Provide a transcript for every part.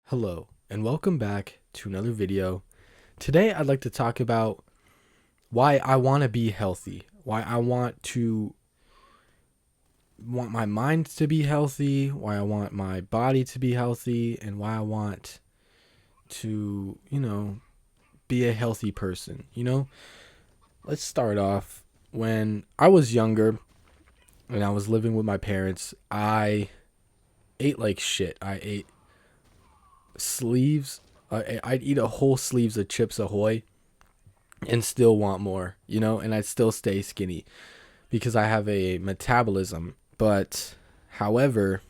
Hello, and welcome back to another video. Today, I'd like to talk about why I want to be healthy, why I want my mind to be healthy, why I want my body to be healthy, and why I want to, be a healthy person. Let's start off. When I was younger and I was living with my parents, I ate like shit. I ate sleeves. I'd eat a whole sleeves of Chips Ahoy and still want more, and I'd still stay skinny because I have a metabolism. But however,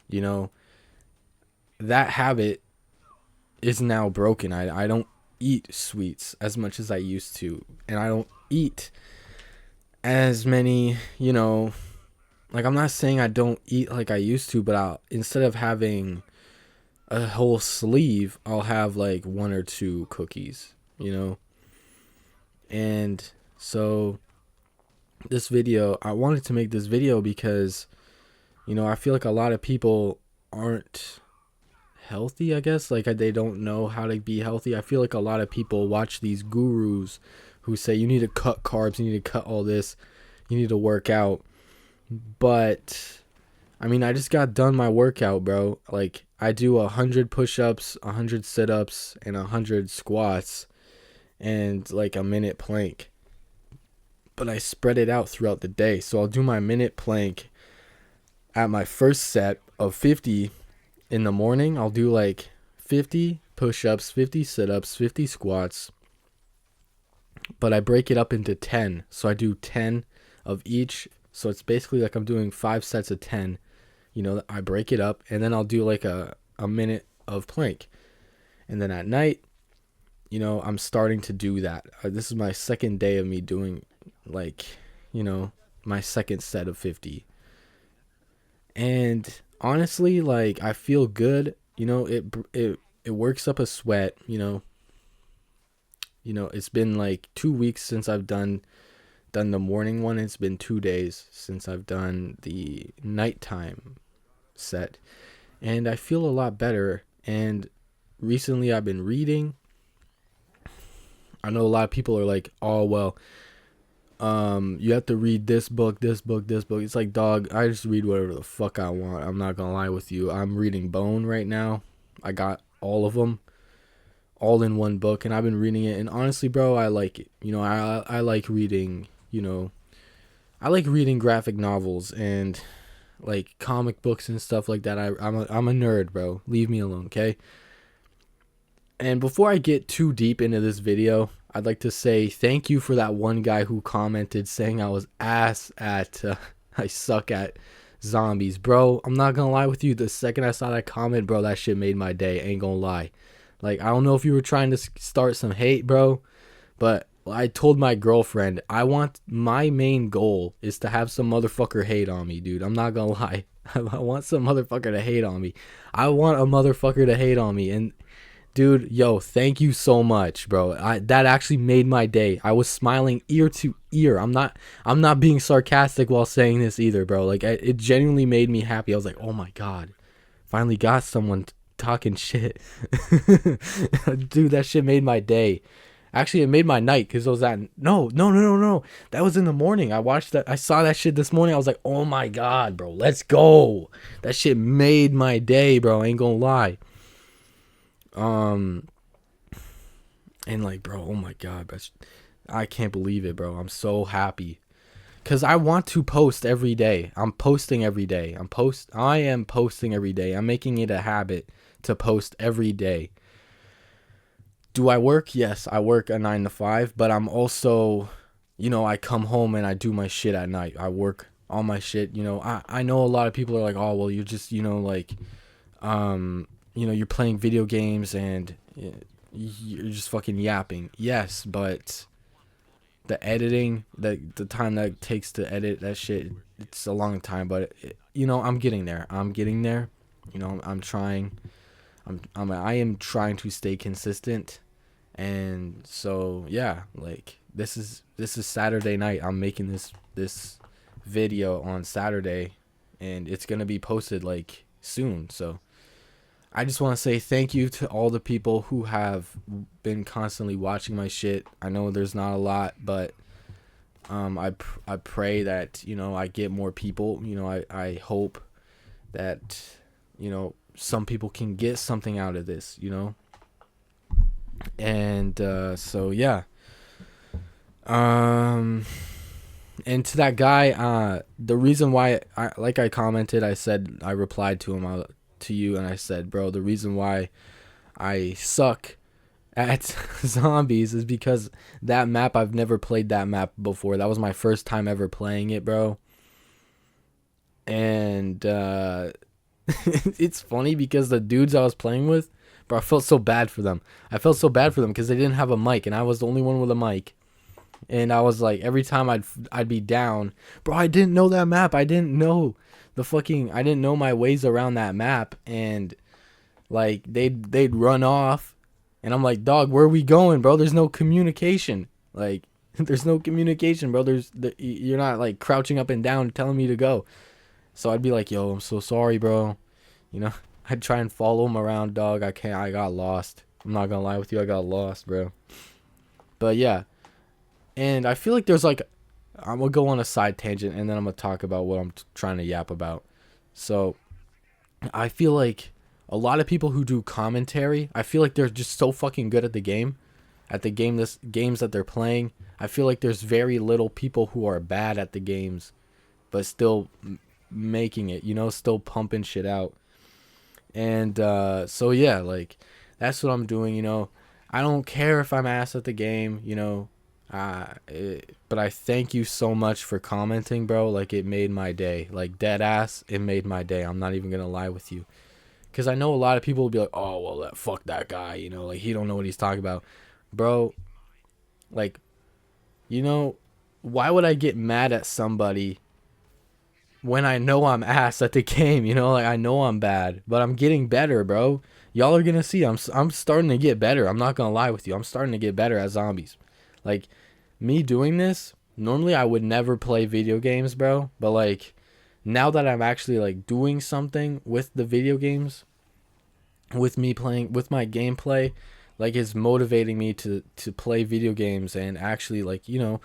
you know, that habit is now broken. I don't eat sweets as much as I used to, and I don't eat as many, like I'm not saying I don't eat like I used to, but instead of having a whole sleeve, I'll have like one or two cookies, And so I wanted to make this video because, I feel like a lot of people aren't healthy, I guess. Like they don't know how to be healthy. I feel like a lot of people watch these gurus who say you need to cut carbs, you need to cut all this, you need to work out. But I mean, I just got done my workout, bro. Like I do 100 push-ups, 100 sit-ups, and 100 squats, and like a minute plank. But I spread it out throughout the day. So I'll do my minute plank at my first set of 50 in the morning. I'll do like 50 push-ups, 50 sit-ups, 50 squats. But I break it up into 10. So I do 10 of each. So it's basically like I'm doing 5 sets of 10. I break it up, and then I'll do like a minute of plank. And then at night, I'm starting to do that. This is my second day of me doing like, my second set of 50. And honestly, like I feel good. It works up a sweat, it's been like 2 weeks since I've done the morning one. It's been 2 days since I've done the nighttime set, and I feel a lot better. And recently I've been reading. I know a lot of people are like, oh well, you have to read this book, this book, this book. It's like, dog, I just read whatever the fuck I want. I'm not gonna lie with you. I'm reading Bone right now. I got all of them all in one book, and I've been reading it, and honestly, bro, I like it. I like reading, I like reading graphic novels and like comic books and stuff like that. I'm a nerd, bro. Leave me alone, okay? And before I get too deep into this video, I'd like to say thank you for that one guy who commented saying I was ass at I suck at zombies. Bro, I'm not gonna lie with you. The second I saw that comment, bro, that shit made my day. Ain't gonna lie. Like, I don't know if you were trying to start some hate, bro, but I told my girlfriend, my main goal is to have some motherfucker hate on me, dude. I'm not gonna lie. I want some motherfucker to hate on me. I want a motherfucker to hate on me. And dude, yo, thank you so much, bro. That actually made my day. I was smiling ear to ear. I'm not being sarcastic while saying this either, bro. Like it genuinely made me happy. I was like, "Oh my god. Finally got someone talking shit." Dude, that shit made my day. Actually, it made my night because it was that. No. That was in the morning. I saw that shit this morning. I was like, "Oh my god, bro. Let's go." That shit made my day, bro. I ain't gonna lie. And like, bro, oh my god, I can't believe it, bro. I'm so happy because I want to post every day. I'm posting every day. I am posting every day. I'm making it a habit to post every day. Do I work? Yes, I work a 9 to 5, but I'm also, I come home and I do my shit at night. I work all my shit. I know a lot of people are like, oh well, you're just, like, you're playing video games and you're just fucking yapping. Yes, but the editing, the time that it takes to edit that shit, it's a long time. But I'm getting there. I'm trying. I am trying to stay consistent, and so yeah, like this is Saturday night. I'm making this video on Saturday, and it's gonna be posted like soon. So I just want to say thank you to all the people who have been constantly watching my shit. I know there's not a lot, but I pray that, you know, I get more people. You know, I hope that, you know, some people can get something out of this, you know. And so yeah. Um and to that guy, the reason why I commented, I said, I replied to him, to you, and I said, bro, the reason why I suck at zombies is because that map, I've never played that map before. That was my first time ever playing it, bro. And it's funny because the dudes I was playing with, bro, I felt so bad for them. I felt so bad for them because they didn't have a mic, and I was the only one with a mic. And I was like, every time I'd be down, bro. I didn't know that map. I didn't know I didn't know my ways around that map, and like they'd run off, and I'm like, dog, where are we going, bro? There's no communication. Like, there's no communication, bro. You're not like crouching up and down telling me to go. So I'd be like, yo, I'm so sorry, bro. You know, I'd try and follow him around, dog. I can't. I got lost. I'm not gonna lie with you. I got lost, bro. But yeah. And I feel like there's like, I'm going to go on a side tangent, and then I'm going to talk about what I'm trying to yap about. So I feel like a lot of people who do commentary, I feel like they're just so fucking good at the game, games that they're playing. I feel like there's very little people who are bad at the games, but still making it, you know, still pumping shit out. And so yeah, like, that's what I'm doing, you know. I don't care if I'm ass at the game, you know. But I thank you so much for commenting, bro. Like, it made my day. Like, dead ass, it made my day. I'm not even gonna lie with you, because I know a lot of people will be like, oh well, fuck that guy, you know, like, he don't know what he's talking about, bro. Like, you know, why would I get mad at somebody when I know I'm ass at the game? You know, like, I know I'm bad, but I'm getting better, bro. Y'all are gonna see. I'm starting to get better. I'm not gonna lie with you. I'm starting to get better at zombies. Like, me doing this, normally I would never play video games, bro. But like, now that I'm actually like doing something with the video games, with me playing, with my gameplay, like, is motivating me to play video games and actually, like, you know,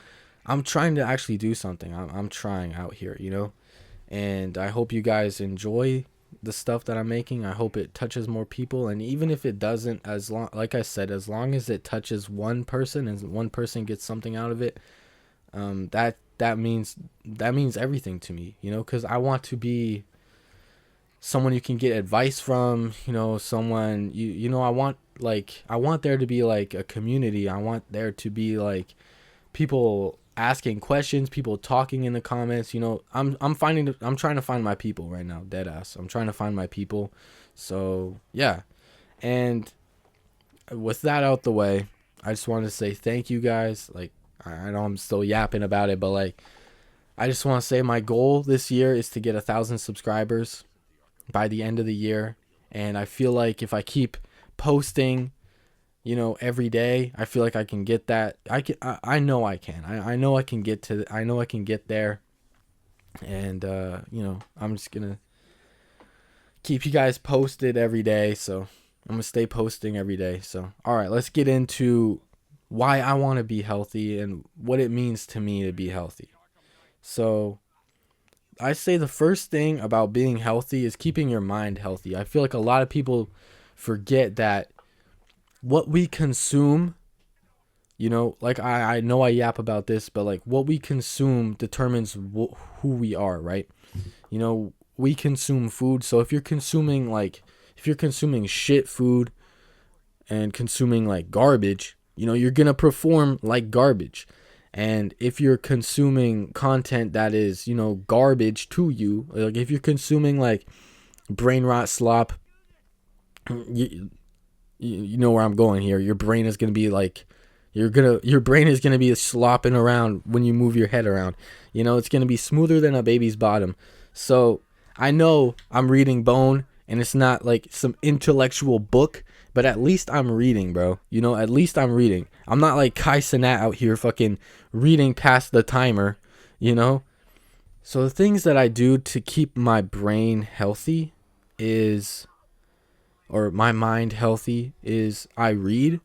I'm trying to actually do something. I'm trying out here, you know. And I hope you guys enjoy the stuff that I'm making. I hope it touches more people, and even if it doesn't, as long, like I said, as long as it touches one person and one person gets something out of it, that means everything to me, you know, because I want to be someone you can get advice from, you know, someone you know, I want there to be like a community. I want there to be like people asking questions, people talking in the comments, you know. I'm trying to find my people right now, dead ass. I'm trying to find my people. So yeah. And with that out the way, I just wanted to say thank you guys. Like, I know I'm still yapping about it, but like, I just want to say my goal this year is to get 1,000 subscribers by the end of the year. And I feel like if I keep posting, you know, every day, I feel like I can get that. I know I can. I know I can get to. I know I can get there. And you know, I'm just gonna keep you guys posted every day. So I'm gonna stay posting every day. So all right, let's get into why I want to be healthy and what it means to me to be healthy. So I say the first thing about being healthy is keeping your mind healthy. I feel like a lot of people forget that what we consume, you know, like, I know I yap about this, but like, what we consume determines who we are, right? You know, we consume food. So if you're consuming shit food and consuming like garbage, you know, you're going to perform like garbage. And if you're consuming content that is, you know, garbage to you, like if you're consuming like brain rot slop, you know where I'm going here. Your brain is going to be like, your brain is going to be slopping around when you move your head around. You know, it's going to be smoother than a baby's bottom. So I know I'm reading Bone, and it's not like some intellectual book, but at least I'm reading, bro. You know, at least I'm reading. I'm not like Kai Cenat out here fucking reading past the timer, you know. So the things that I do to keep my brain healthy is or my mind healthy is I read.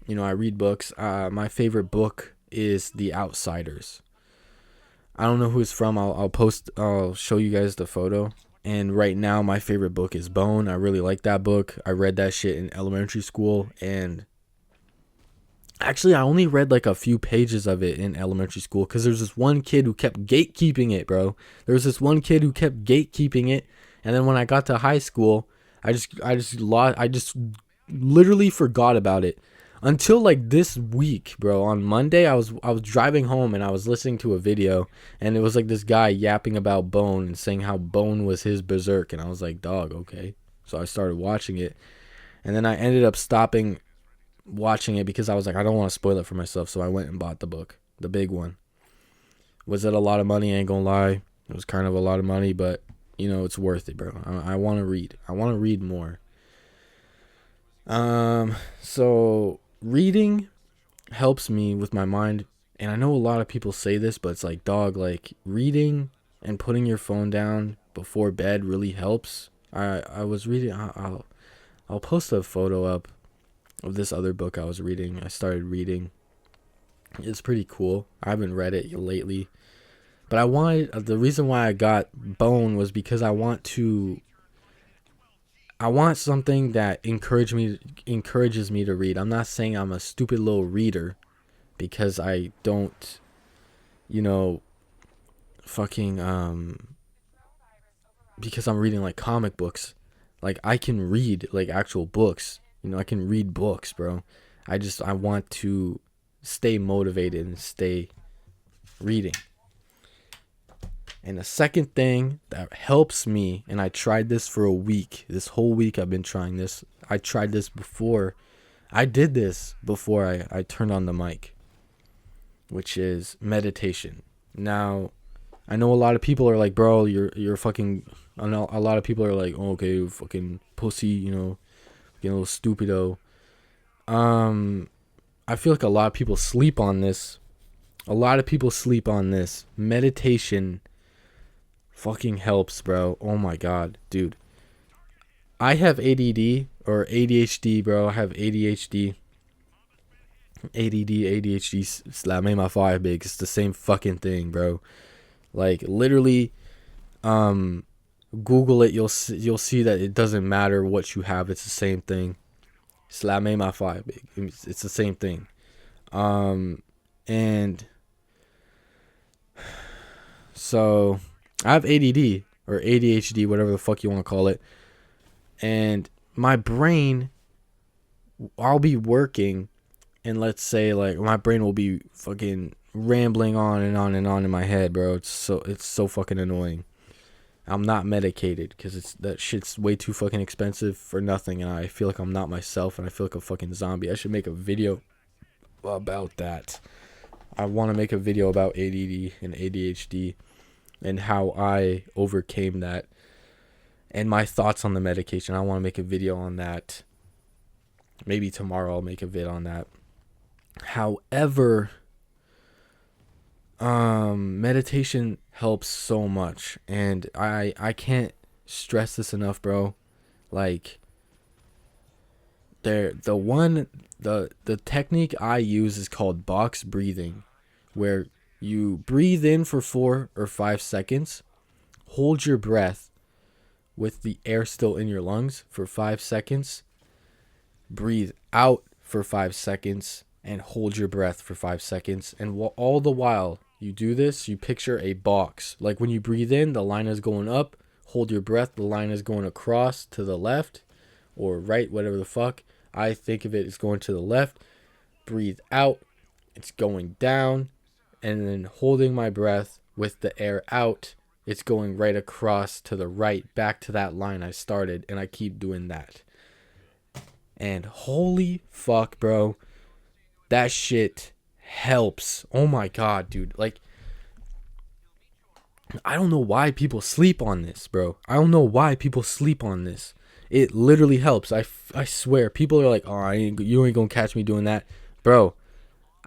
I read books. My favorite book is The Outsiders. I don't know who it's from. I'll show you guys the photo. And right now, my favorite book is Bone. I really like that book. I read that shit in elementary school. And actually, I only read like a few pages of it in elementary school because there's this one kid who kept gatekeeping it, bro. There was this one kid who kept gatekeeping it. And then when I got to high school, I just literally forgot about it until like this week, bro. On Monday, I was driving home and I was listening to a video, and it was like this guy yapping about Bone and saying how Bone was his berserk, and I was like, dog, okay. So I started watching it, and then I ended up stopping watching it because I was like, I don't want to spoil it for myself. So I went and bought the book, the big one. Was it a lot of money? I ain't gonna lie. It was kind of a lot of money, but it's worth it, bro. I want to read. I want to read more. So reading helps me with my mind, and I know a lot of people say this, but it's like, dog, like reading and putting your phone down before bed really helps. I was reading. I'll post a photo up of this other book I was reading. I started reading. It's pretty cool. I haven't read it lately, but the reason why I got Bone was because I want something that encourages me to read. I'm not saying I'm a stupid little reader because I don't, fucking because I'm reading like comic books. Like I can read like actual books. I can read books, bro. I want to stay motivated and stay reading. And the second thing that helps me, and I tried this for a week. This whole week I've been trying this. I tried this before. I did this before I turned on the mic, which is meditation. Now, I know a lot of people are like, bro, you're fucking. I know a lot of people are like, oh, okay, fucking pussy, getting a little stupido. I feel like a lot of people sleep on this. Meditation fucking helps, bro. Oh my god, dude. I have ADD or ADHD, bro. I have ADHD. ADHD slap made my fire big. It's the same fucking thing, bro. Like literally, Google it. You'll see that it doesn't matter what you have. It's the same thing. Slap made my fire big. It's the same thing. And so I have ADD or ADHD, whatever the fuck you want to call it. And my brain, I'll be working, and let's say like my brain will be fucking rambling on and on and on in my head, bro. It's so fucking annoying. I'm not medicated because that shit's way too fucking expensive for nothing, and I feel like I'm not myself, and I feel like a fucking zombie. I should make a video about that. I want to make a video about ADD and ADHD and how I overcame that and my thoughts on the medication. I want to make a video on that. Maybe tomorrow I'll make a vid on that. However, meditation helps so much, and I can't stress this enough, bro. Like the technique I use is called box breathing, where you breathe in for 4 or 5 seconds, hold your breath with the air still in your lungs for 5 seconds, breathe out for 5 seconds, and hold your breath for 5 seconds. And all the while you do this, you picture a box. Like when you breathe in, the line is going up. Hold your breath, the line is going across to the left or right, whatever the fuck. I think of it as going to the left. Breathe out, it's going down. And then holding my breath with the air out, it's going right across to the right, back to that line I started. And I keep doing that. And holy fuck, bro. That shit helps. Oh my god, dude. Like, I don't know why people sleep on this, bro. I don't know why people sleep on this. It literally helps. I swear. People are like, oh, you ain't gonna catch me doing that. Bro,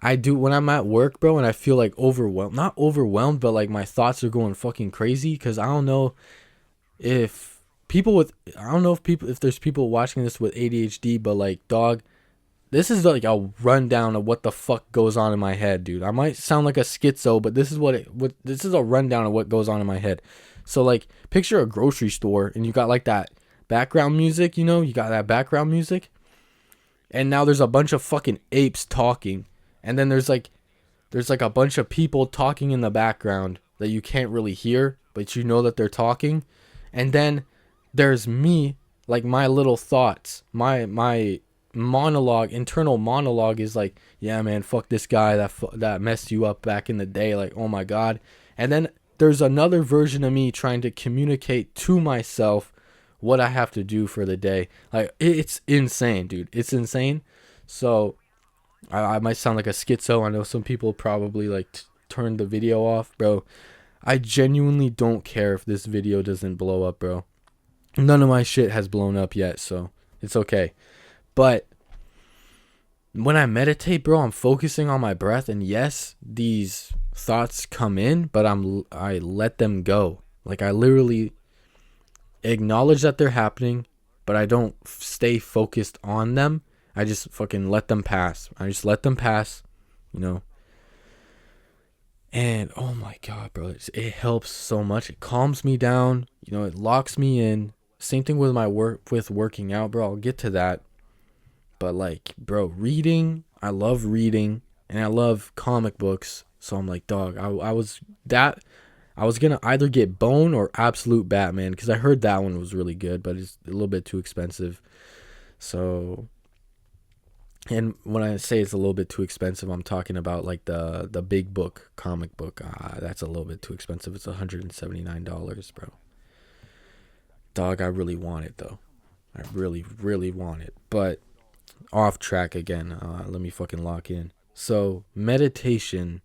I do when I'm at work, bro, and I feel like overwhelmed. Not overwhelmed, but like my thoughts are going fucking crazy because I don't know if people with, I don't know if there's people watching this with ADHD, but like, dog, this is like a rundown of what the fuck goes on in my head, dude. I might sound like a schizo, but this is what this is a rundown of what goes on in my head. So like, picture a grocery store and you got like that background music, you got that background music, and now there's a bunch of fucking apes talking, and then there's like a bunch of people talking in the background that you can't really hear, but you know that they're talking, and then there's me, like my little thoughts, my monologue, internal monologue is like, yeah, man, fuck this guy that messed you up back in the day, like, oh my god. And then there's another version of me trying to communicate to myself what I have to do for the day. Like, it's insane, dude. It's insane. So I might sound like a schizo. I know some people probably like turn the video off, bro. I genuinely don't care if this video doesn't blow up, bro. None of my shit has blown up yet, so it's okay. But when I meditate, bro, I'm focusing on my breath, and yes, these thoughts come in, but I let them go. Like, I literally acknowledge that they're happening, but I don't stay focused on them. I just fucking let them pass. I just let them pass, you know. And oh my god, bro, it helps so much. It calms me down, it locks me in. Same thing with my working out, bro. I'll get to that. But like, bro, reading, I love reading, and I love comic books. So I'm like, dog, I was gonna either get Bone or Absolute Batman, because I heard that one was really good, but it's a little bit too expensive. So, and when I say it's a little bit too expensive, I'm talking about like the big book comic book. That's a little bit too expensive. It's $179, bro. Dog, I really want it though. I really, really want it. But off track again. Let me fucking lock in. So meditation,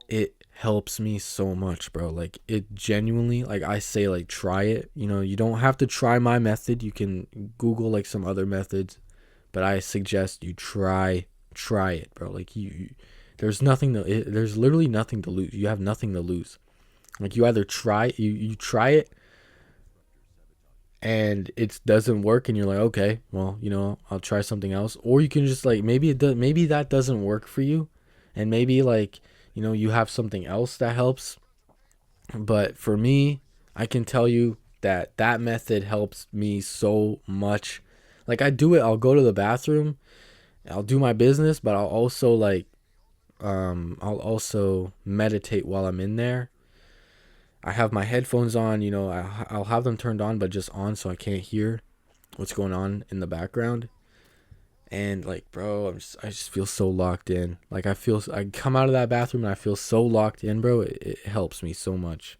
it helps me so much, bro. Like, it genuinely, like I say, like, try it. You don't have to try my method. You can Google like some other methods, but I suggest you try it, bro. Like, there's literally nothing to lose. You have nothing to lose. Like, you either you try it and it doesn't work, and you're like, okay, well, I'll try something else. Or you can just like, maybe that doesn't work for you, and maybe like, you have something else that helps. But for me, I can tell you that method helps me so much. Like, I do it, I'll go to the bathroom, I'll do my business, but I'll also like I'll also meditate while I'm in there. I have my headphones on, I'll have them turned on, but just on so I can't hear what's going on in the background. And like, bro, I just feel so locked in. Like, I come out of that bathroom and I feel so locked in, bro. It helps me so much.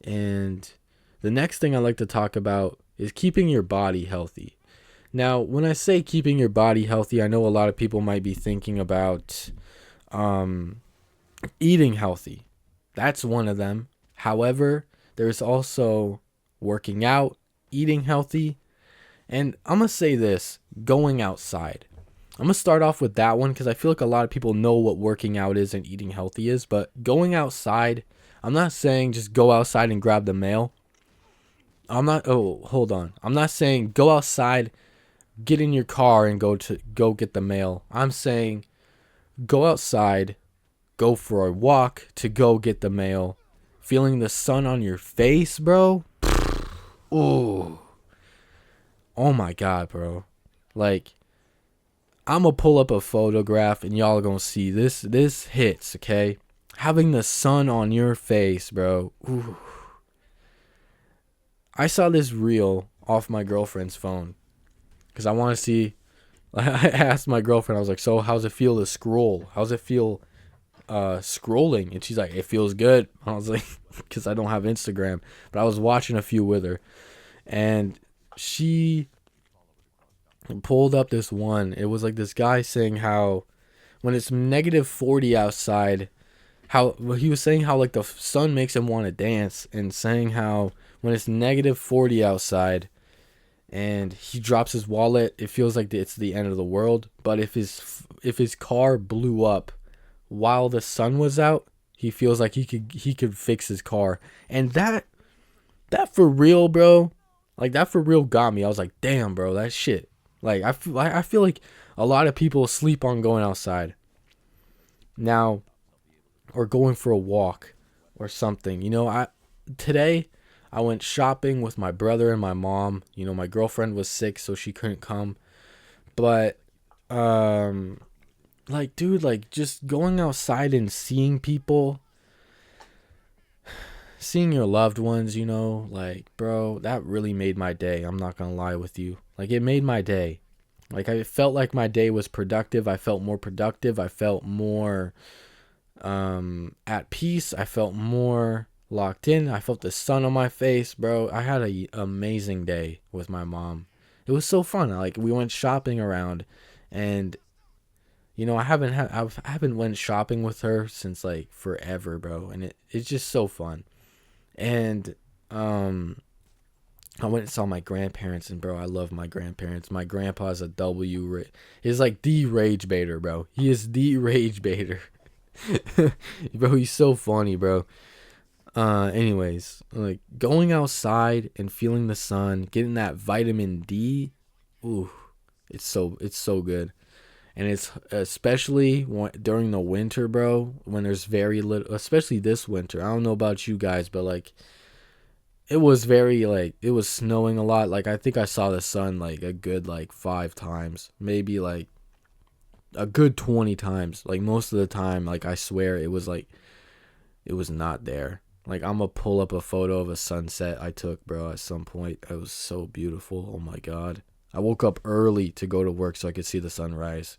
And the next thing I like to talk about is keeping your body healthy. Now, when I say keeping your body healthy, I know a lot of people might be thinking about eating healthy. That's one of them. However, there's also working out, eating healthy, and I'm going to say this, going outside. I'm going to start off with that one because I feel like a lot of people know what working out is and eating healthy is, but going outside, I'm not saying just go outside and grab the mail. I'm not saying go outside, get in your car and go get the mail. I'm saying go outside, go for a walk to go get the mail. Feeling the sun on your face, bro. Ooh. Oh my god, bro. Like, I'm gonna pull up a photograph and y'all gonna see this hits, okay? Having the sun on your face, bro. Ooh. I saw this reel off my girlfriend's phone because I want to see. I asked my girlfriend, I was like, so how's it feel to scroll? How's it feel scrolling? And she's like, it feels good. I was like, because I don't have Instagram, but I was watching a few with her, and she pulled up this one. It was like this guy saying how when it's -40 outside, how he was saying how like the sun makes him want to dance, and saying how when it's -40 outside and he drops his wallet, it feels like it's the end of the world. But if his car blew up while the sun was out, he feels like he could fix his car. And that That for real, bro. Like that for real got me. I was like, damn, bro, that shit. Like I feel like a lot of people sleep on going outside now, or going for a walk or something. Today I went shopping with my brother and my mom. My girlfriend was sick, so she couldn't come. But um like dude, like just going outside and seeing people, seeing your loved ones, like bro, that really made my day. I'm not gonna lie with you. Like it made my day. Like I felt like my day was productive. I felt more productive. I felt more at peace. I felt more locked in. I felt the sun on my face, bro. I had a amazing day with my mom. It was so fun. Like we went shopping around, and I haven't went shopping with her since like forever, bro. And it's just so fun. And I went and saw my grandparents, and bro, I love my grandparents. My grandpa's a he's like the rage baiter, bro. He is the rage baiter. Bro, he's so funny, bro. Anyways, like going outside and feeling the sun, getting that vitamin D, ooh, it's so good. And it's especially during the winter, bro, when there's very little, especially this winter. I don't know about you guys, but like it was very like it was snowing a lot. Like I think I saw the sun like a good like 5 times, maybe like a good 20 times. Like most of the time, like I swear it was like it was not there. Like I'm gonna pull up a photo of a sunset I took, bro, at some point. It was so beautiful. Oh my god. I woke up early to go to work so I could see the sunrise.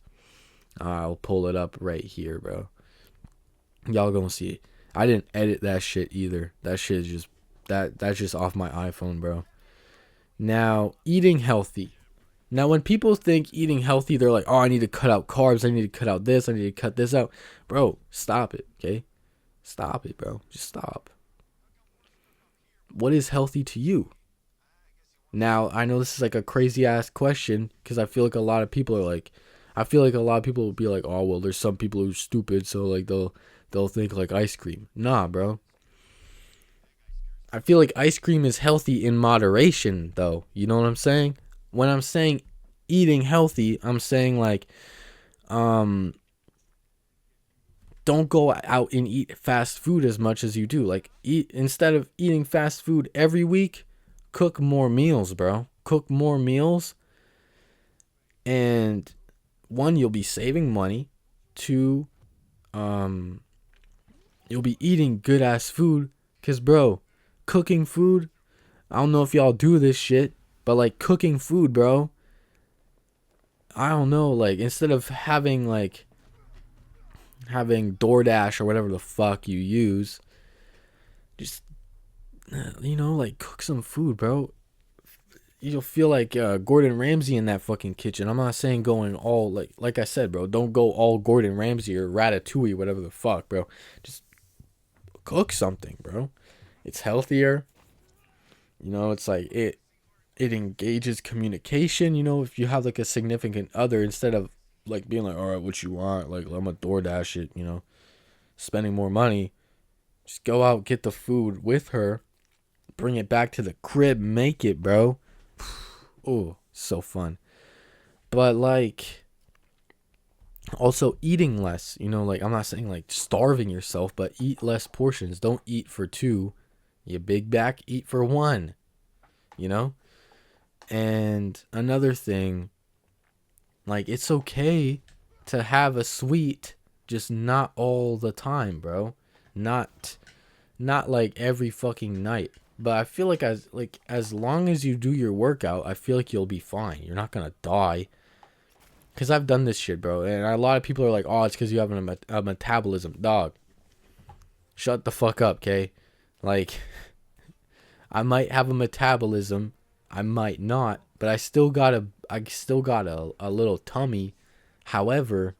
I'll pull it up right here, bro. Y'all gonna see it. I didn't edit that shit either. That shit is just that's just off my iPhone, bro. Now, eating healthy. Now, when people think eating healthy, they're like, "Oh, I need to cut out carbs. I need to cut out this. I need to cut this out." Bro, stop it, okay? Stop it, bro. Just stop. What is healthy to you? Now, I know this is like a crazy ass question because I feel like a lot of people are like, I feel like a lot of people will be like, "Oh, well, there's some people who are stupid, so like they'll think like ice cream." Nah, bro. I feel like ice cream is healthy in moderation, though. You know what I'm saying? When I'm saying eating healthy, I'm saying like, um, don't go out and eat fast food as much as you do. Like, eat instead of eating fast food every week, cook more meals, bro. Cook more meals, and one, you'll be saving money. Two, um, you'll be eating good ass food. Cause, bro, cooking food, I don't know if y'all do this shit, but like cooking food, bro, I don't know, like instead of having DoorDash or whatever the fuck you use, just like cook some food, bro. You'll feel like Gordon Ramsay in that fucking kitchen. I'm not saying going all like I said, bro. Don't go all Gordon Ramsay or Ratatouille, whatever the fuck, bro. Just cook something, bro. It's healthier. It's like it engages communication. If you have like a significant other, instead of like being like, all right, what you want? Like, I'm a DoorDash it, spending more money. Just go out, get the food with her, bring it back to the crib, make it, bro. Oh, so fun. But like, also eating less, like I'm not saying like starving yourself, but eat less portions. Don't eat for two. You big back, eat for one, you know? And another thing, like it's okay to have a sweet, just not all the time, bro. Not like every fucking night. But I feel like as long as you do your workout, I feel like you'll be fine. You're not gonna die. Cause I've done this shit, bro, and a lot of people are like, "Oh, it's because you have a metabolism, dog." Shut the fuck up, okay? Like, I might have a metabolism, I might not, but I still got a little tummy. However,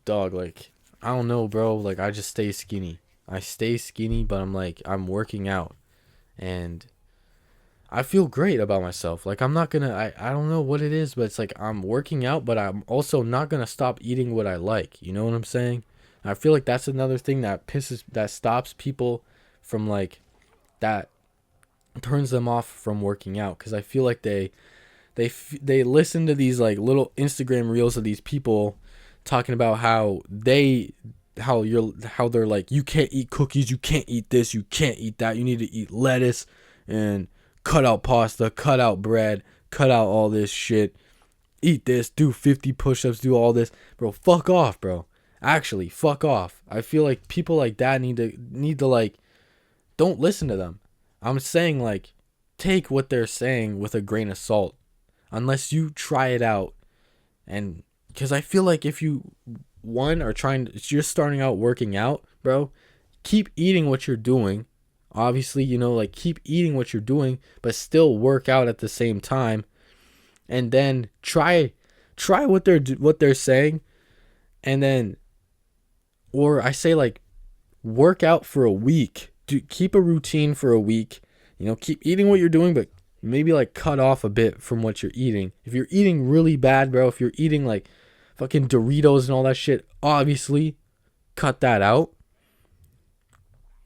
dog, like, I don't know, bro. Like, I just stay skinny. I stay skinny, but I'm working out, and I feel great about myself. Like, I'm not gonna, I don't know what it is, but it's like I'm working out, but I'm also not gonna stop eating what I like. You know what I'm saying? And I feel like that's another thing that stops people from like that turns them off from working out, because I feel like they listen to these like little Instagram reels of these people talking about how they're like, you can't eat cookies, you can't eat this, you can't eat that, you need to eat lettuce and cut out pasta, cut out bread, cut out all this shit, eat this, do 50 push-ups, do all this. Bro, fuck off, bro. Actually, fuck off. I feel like people like that need to like, don't listen to them. I'm saying like, take what they're saying with a grain of salt, unless you try it out. And because I feel like if you are trying, you're starting out working out, bro, keep eating what you're doing. Obviously, like, keep eating what you're doing, but still work out at the same time. And then try what they're saying, and then, or I say like, work out for a week. Keep a routine for a week. Keep eating what you're doing, but maybe like cut off a bit from what you're eating. If you're eating really bad, bro, if you're eating like fucking Doritos and all that shit, obviously cut that out.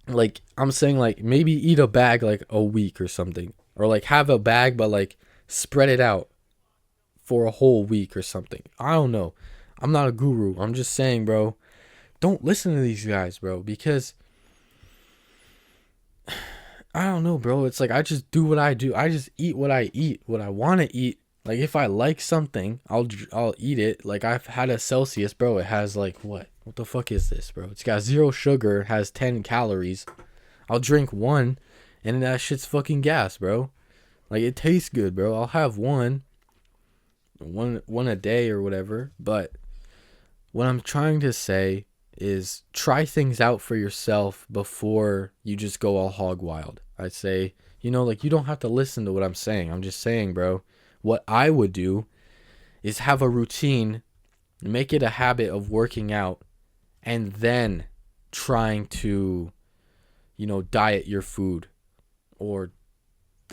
Like, I'm saying, like, maybe eat a bag like a week or something, or like have a bag but like spread it out for a whole week or something. I don't know. I'm not a guru. I'm just saying, bro, don't listen to these guys, bro, because I don't know, bro. It's like, I just do what I do. I just eat what I eat, what I want to eat. Like, if I like something, I'll eat it. Like, I've had a Celsius, bro. It has like, what the fuck is this, bro? It's got 0 sugar, has 10 calories. I'll drink one, and that shit's fucking gas, bro. Like, it tastes good, bro. I'll have one a day or whatever. But what I'm trying to say is, try things out for yourself before you just go all hog wild. I say, like, you don't have to listen to what I'm saying. I'm just saying, bro, what I would do is have a routine, make it a habit of working out, and then trying to, diet your food, or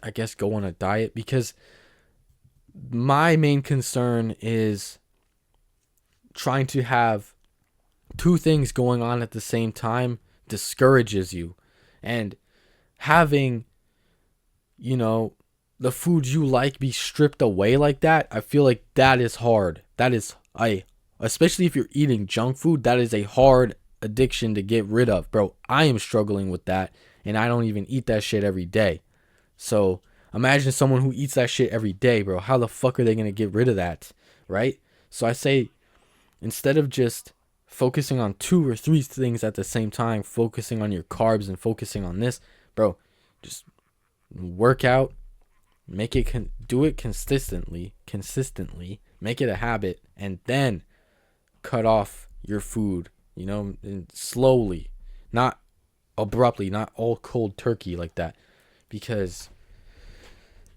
I guess go on a diet, because my main concern is trying to have 2 things going on at the same time discourages you. And having, the food you like be stripped away like that, I feel like that is hard. That is, especially if you're eating junk food, that is a hard addiction to get rid of, bro. I am struggling with that, and I don't even eat that shit every day. So imagine someone who eats that shit every day, bro. How the fuck are they gonna get rid of that, right? So I say, instead of just focusing on 2 or 3 things at the same time, focusing on your carbs and focusing on this, bro, just work out, do it consistently, make it a habit, and then cut off your food, and slowly, not abruptly, not all cold turkey like that, because,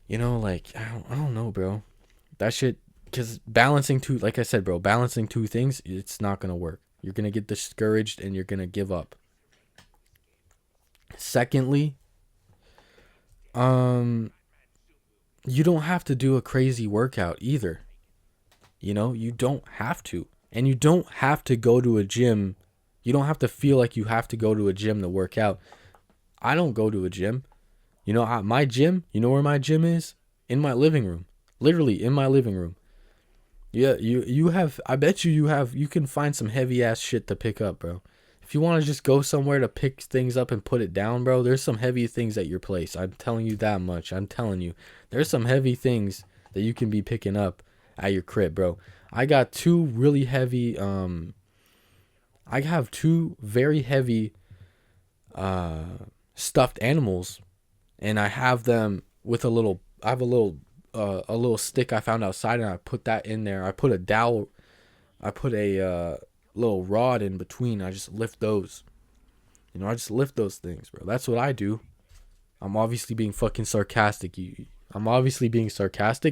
like, I don't know, bro, that shit, because like I said, bro, balancing 2 things, it's not gonna work. You're gonna get discouraged and you're gonna give up. Secondly, you don't have to do a crazy workout either. You don't have to. And you don't have to go to a gym. You don't have to feel like you have to go to a gym to work out. I don't go to a gym. My gym, where my gym is? In my living room. Literally in my living room. Yeah, you have, I bet you can find some heavy ass shit to pick up, bro. If you want to just go somewhere to pick things up and put it down, bro, there's some heavy things at your place. I'm telling you that much. I'm telling you. There's some heavy things that you can be picking up at your crib, bro. I got 2 really heavy, I have 2 very heavy stuffed animals, and I have them with I have a little stick I found outside, and I put that in there. I put a little rod in between. I just lift those. I just lift those things, bro. That's what I do. I'm obviously being fucking sarcastic.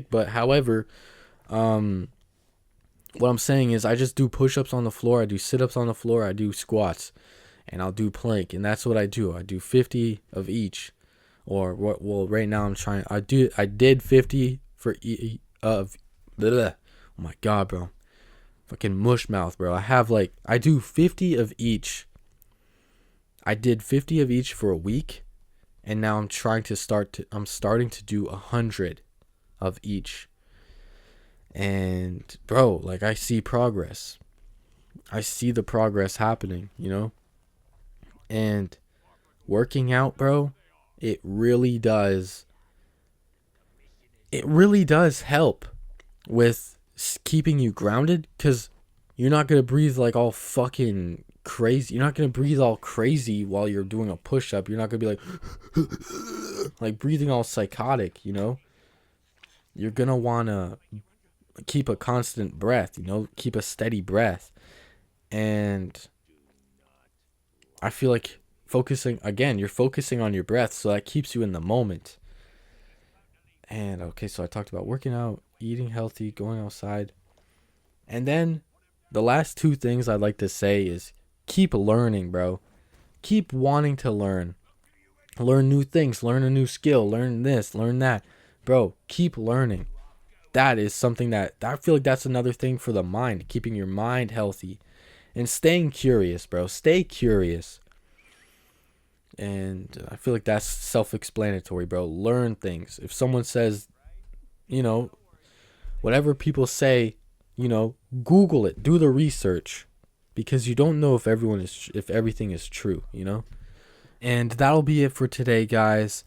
But however, what I'm saying is, I just do push-ups on the floor, I do sit-ups on the floor, I do squats, and I'll do plank, and that's what I do. I do 50 of each. Or well, right now I did 50 for of oh my god, bro, fucking mush mouth, bro. I do 50 of each. I did 50 of each for a week, and now I'm starting to do 100 of each. And bro, like, I see progress. I see the progress happening, you know? And working out, bro, it really does. It really does help with keeping you grounded, because you're not going to breathe like all fucking crazy. You're not going to breathe all crazy while you're doing a push up. You're not going to be like breathing all psychotic, you know? You're going to want to keep a constant breath, you know? Keep a steady breath. And I feel like you're focusing on your breath, so that keeps you in the moment. And okay, so I talked about working out, eating healthy, going outside. And then the last two things I'd like to say is keep learning, bro. Keep wanting to learn. Learn new things, learn a new skill, learn this, learn that. Bro, keep learning. That is something that I feel like that's another thing for the mind, keeping your mind healthy and staying curious, bro. Stay curious. And I feel like that's self-explanatory, bro. Learn things. If someone says, you know, whatever people say, you know, Google it, do the research, because you don't know if everything is true, you know. And that'll be it for today, guys.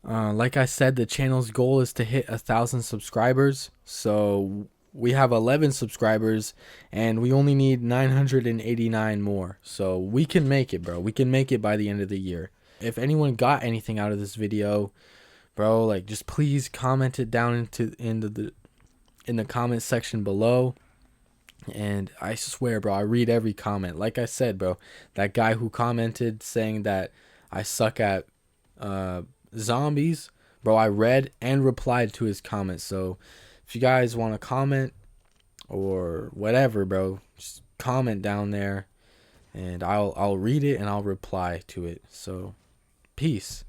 Like I said, the channel's goal is to hit 1,000 subscribers. So we have 11 subscribers, and we only need 989 more. So we can make it, bro. We can make it by the end of the year. If anyone got anything out of this video, bro, like, just please comment it down in the comment section below. And I swear, bro, I read every comment. Like I said, bro, that guy who commented saying that I suck at zombies, bro, I read and replied to his comments. So if you guys want to comment or whatever, bro, just comment down there, and I'll read it and I'll reply to it. So peace.